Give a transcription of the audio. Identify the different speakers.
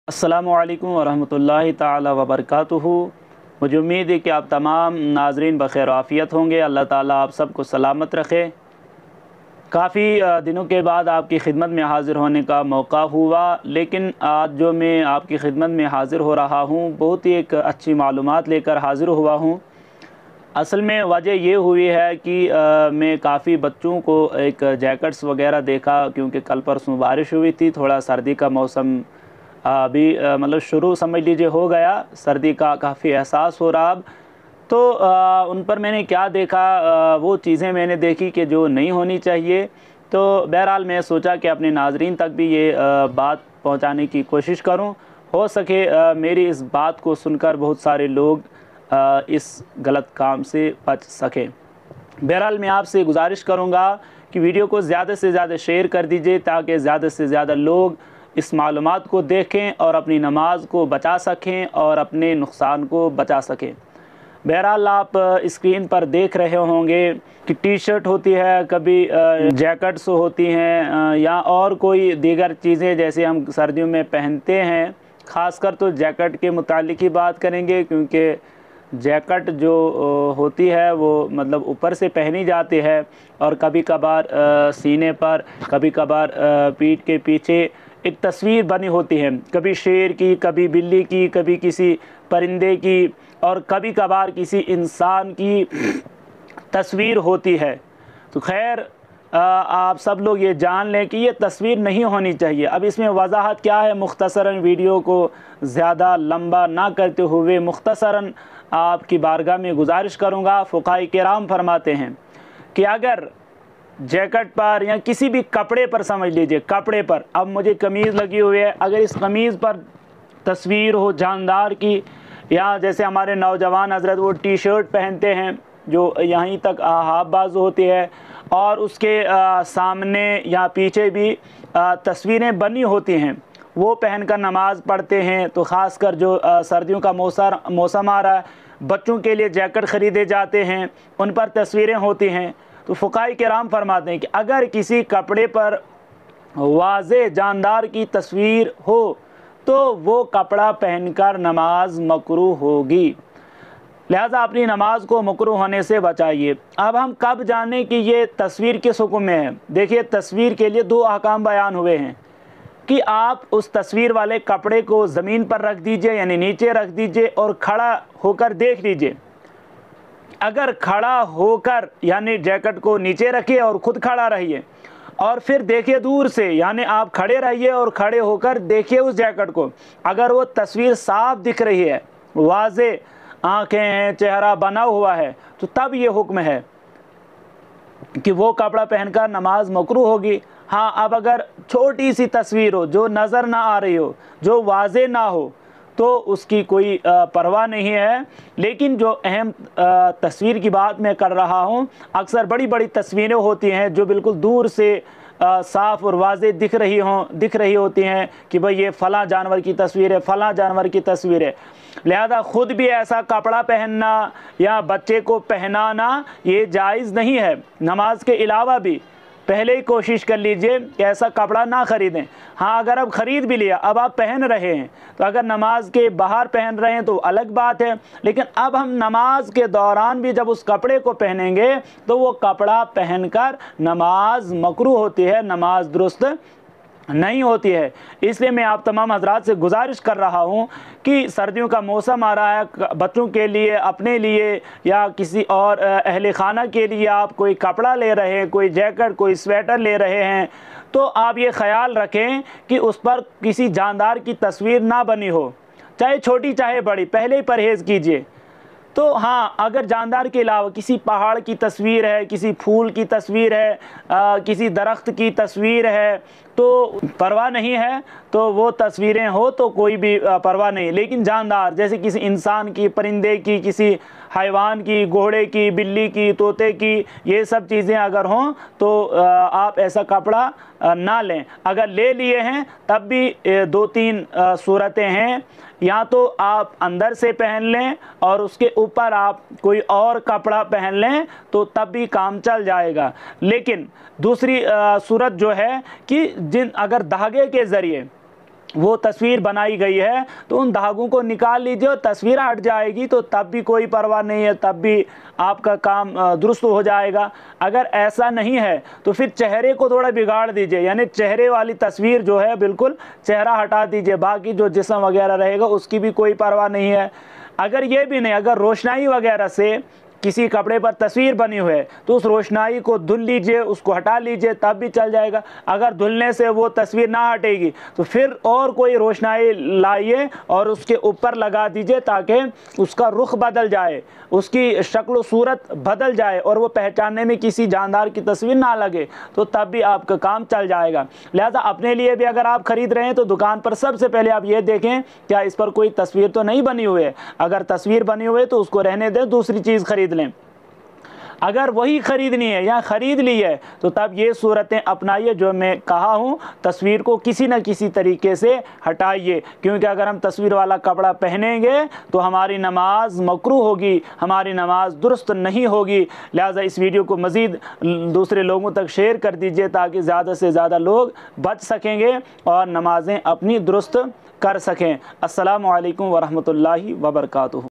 Speaker 1: अस्सलामु अलैकुम वरहमतुल्लाहि ताला वबरकातुहू। मुझे उम्मीद है कि आप तमाम नाज़रीन बख़ैर आफ़ियत होंगे। अल्लाह ताला आप सबको सलामत रखे। काफ़ी दिनों के बाद आपकी खिदमत में हाज़िर होने का मौका हुआ, लेकिन आज जो मैं आपकी खिदमत में हाज़िर हो रहा हूँ बहुत ही एक अच्छी मालूमात लेकर हाज़िर हुआ हूँ। असल में वजह ये हुई है कि मैं काफ़ी बच्चों को एक जैकेट्स वगैरह देखा, क्योंकि कल परसों बारिश हुई थी, थोड़ा सर्दी का मौसम अभी मतलब शुरू समझ लीजिए हो गया, सर्दी का काफ़ी एहसास हो रहा अब। तो उन पर मैंने क्या देखा, वो चीज़ें मैंने देखी कि जो नहीं होनी चाहिए। तो बहरहाल मैं सोचा कि अपने नाज़रीन तक भी ये बात पहुंचाने की कोशिश करूं, हो सके मेरी इस बात को सुनकर बहुत सारे लोग इस गलत काम से बच सकें। बहरहाल मैं आपसे गुजारिश करूंगा कि वीडियो को ज़्यादा से ज़्यादा शेयर कर दीजिए, ताकि ज़्यादा से ज़्यादा लोग इस मालूमात को देखें और अपनी नमाज को बचा सकें और अपने नुकसान को बचा सकें। बहरहाल आप स्क्रीन पर देख रहे होंगे कि टी शर्ट होती है, कभी जैकेट्स होती हैं, या और कोई दीगर चीज़ें जैसे हम सर्दियों में पहनते हैं। ख़ासकर तो जैकेट के मुतालिक ही बात करेंगे, क्योंकि जैकेट जो होती है वो मतलब ऊपर से पहनी जाती है और कभी कभार सीने पर, कभी कभार पीठ के पीछे एक तस्वीर बनी होती है, कभी शेर की, कभी बिल्ली की, कभी किसी परिंदे की, और कभी कभार किसी इंसान की तस्वीर होती है। तो खैर आप सब लोग ये जान लें कि ये तस्वीर नहीं होनी चाहिए। अब इसमें वजाहत क्या है, मुख्तसरन वीडियो को ज़्यादा लंबा ना करते हुए मुख्तसरन आपकी बारगाह में गुजारिश करूँगा। फ़ुक़हा किराम फरमाते हैं कि अगर जैकेट पर या किसी भी कपड़े पर, समझ लीजिए कपड़े पर, अब मुझे कमीज़ लगी हुई है, अगर इस कमीज़ पर तस्वीर हो जानदार की, या जैसे हमारे नौजवान हजरत वो टी शर्ट पहनते हैं जो यहीं तक हाफ बाजू होती है, और उसके सामने या पीछे भी तस्वीरें बनी होती हैं, वो पहनकर नमाज़ पढ़ते हैं। तो ख़ासकर जो सर्दियों का मौसम आ रहा है, बच्चों के लिए जैकेट ख़रीदे जाते हैं, उन पर तस्वीरें होती हैं। तो फ़ुक़हा किराम फरमाते हैं कि अगर किसी कपड़े पर वाज़े जानदार की तस्वीर हो तो वो कपड़ा पहनकर नमाज मकरूह होगी, लिहाजा अपनी नमाज को मकरूह होने से बचाइए। अब हम कब जानें कि ये तस्वीर किस हुक्म में है? देखिए, तस्वीर के लिए दो अहकाम बयान हुए हैं कि आप उस तस्वीर वाले कपड़े को ज़मीन पर रख दीजिए, यानी नीचे रख दीजिए, और खड़ा होकर देख लीजिए। अगर खड़ा होकर यानी जैकेट को नीचे रखिए और ख़ुद खड़ा रहिए, और फिर देखिए दूर से, यानी आप खड़े रहिए और खड़े होकर देखिए उस जैकेट को। अगर वो तस्वीर साफ दिख रही है, वाज़े आँखें हैं, चेहरा बना हुआ है, तो तब ये हुक्म है कि वो कपड़ा पहनकर नमाज मकरूह होगी। हाँ, अब अगर छोटी सी तस्वीर हो जो नज़र ना आ रही हो, जो वाज़े ना हो, तो उसकी कोई परवाह नहीं है। लेकिन जो अहम तस्वीर की बात मैं कर रहा हूँ, अक्सर बड़ी बड़ी तस्वीरें होती हैं जो बिल्कुल दूर से साफ़ और वाज़े दिख रही होती हैं कि भाई ये फ़लाँ जानवर की तस्वीर है, फ़लाँ जानवर की तस्वीर है। लिहाजा ख़ुद भी ऐसा कपड़ा पहनना या बच्चे को पहनाना ये जायज़ नहीं है। नमाज के अलावा भी पहले ही कोशिश कर लीजिए कि ऐसा कपड़ा ना ख़रीदें। हाँ, अगर अब ख़रीद भी लिया, अब आप पहन रहे हैं, तो अगर नमाज के बाहर पहन रहे हैं तो अलग बात है, लेकिन अब हम नमाज के दौरान भी जब उस कपड़े को पहनेंगे तो वो कपड़ा पहनकर नमाज मकरूह होती है, नमाज दुरुस्त नहीं होती है। इसलिए मैं आप तमाम हजरात से गुजारिश कर रहा हूँ कि सर्दियों का मौसम आ रहा है, बच्चों के लिए, अपने लिए, या किसी और अहले खाना के लिए आप कोई कपड़ा ले रहे हैं, कोई जैकेट, कोई स्वेटर ले रहे हैं, तो आप ये ख्याल रखें कि उस पर किसी जानदार की तस्वीर ना बनी हो, चाहे छोटी चाहे बड़ी, पहले ही परहेज़ कीजिए। तो हाँ, अगर जानदार के अलावा किसी पहाड़ की तस्वीर है, किसी फूल की तस्वीर है, किसी दरख्त की तस्वीर है, तो परवाह नहीं है, तो वो तस्वीरें हो तो कोई भी परवाह नहीं। लेकिन जानदार जैसे किसी इंसान की, परिंदे की, किसी हैवान की, घोड़े की, बिल्ली की, तोते की, ये सब चीज़ें अगर हों तो आप ऐसा कपड़ा ना लें। अगर ले लिए हैं तब भी दो तीन सूरतें हैं, या तो आप अंदर से पहन लें और उसके ऊपर आप कोई और कपड़ा पहन लें, तो तब भी काम चल जाएगा। लेकिन दूसरी सूरत जो है कि अगर धागे के ज़रिए وہ تصویر بنائی گئی ہے تو ان دھاگوں کو نکال لیجئے اور تصویر ہٹ جائے گی تو تب بھی کوئی پرواہ نہیں ہے، تب بھی آپ کا کام درست ہو جائے گا۔ اگر ایسا نہیں ہے تو پھر چہرے کو تھوڑا بگاڑ دیجئے، یعنی چہرے والی تصویر جو ہے بالکل چہرہ ہٹا دیجئے، باقی جو جسم وغیرہ رہے گا اس کی بھی کوئی پرواہ نہیں ہے۔ اگر یہ بھی نہیں، اگر روشنائی وغیرہ سے کسی کپڑے پر تصویر بنی ہوئی ہے تو اس روشنائی کو دھل لیجئے، اس کو ہٹا لیجئے، تب بھی چل جائے گا۔ اگر دھلنے سے وہ تصویر نہ ہٹے گی تو پھر اور کوئی روشنائی لائیے اور اس کے اوپر لگا دیجئے تاکہ اس کا رخ بدل جائے، اس کی شکل و صورت بدل جائے اور وہ پہچاننے میں کسی جاندار کی تصویر نہ لگے، تو تب بھی آپ کا کام چل جائے گا۔ لہذا اپنے لیے بھی اگر آپ خرید رہے ہیں تو دکان پر سب سے پہلے آپ یہ دیکھیں کیا اس پر کوئی تصویر تو نہیں بنی ہوئی ہے۔ اگر تصویر بنی ہوئی ہے تو اس کو رہنے دیں، دوسری چیز خرید لیں۔ اگر وہی خریدنی ہے یا خرید لی ہے تو تب یہ صورتیں اپنائیے جو میں کہا ہوں، تصویر کو کسی نہ کسی طریقے سے ہٹائیے، کیونکہ اگر ہم تصویر والا کپڑا پہنیں گے تو ہماری نماز مکروہ ہوگی، ہماری نماز درست نہیں ہوگی۔ لہٰذا اس ویڈیو کو مزید دوسرے لوگوں تک شیئر کر دیجئے تاکہ زیادہ سے زیادہ لوگ بچ سکیں گے اور نمازیں اپنی درست کر سکیں۔ السلام علیکم ورحمۃ اللہ وبرکاتہ۔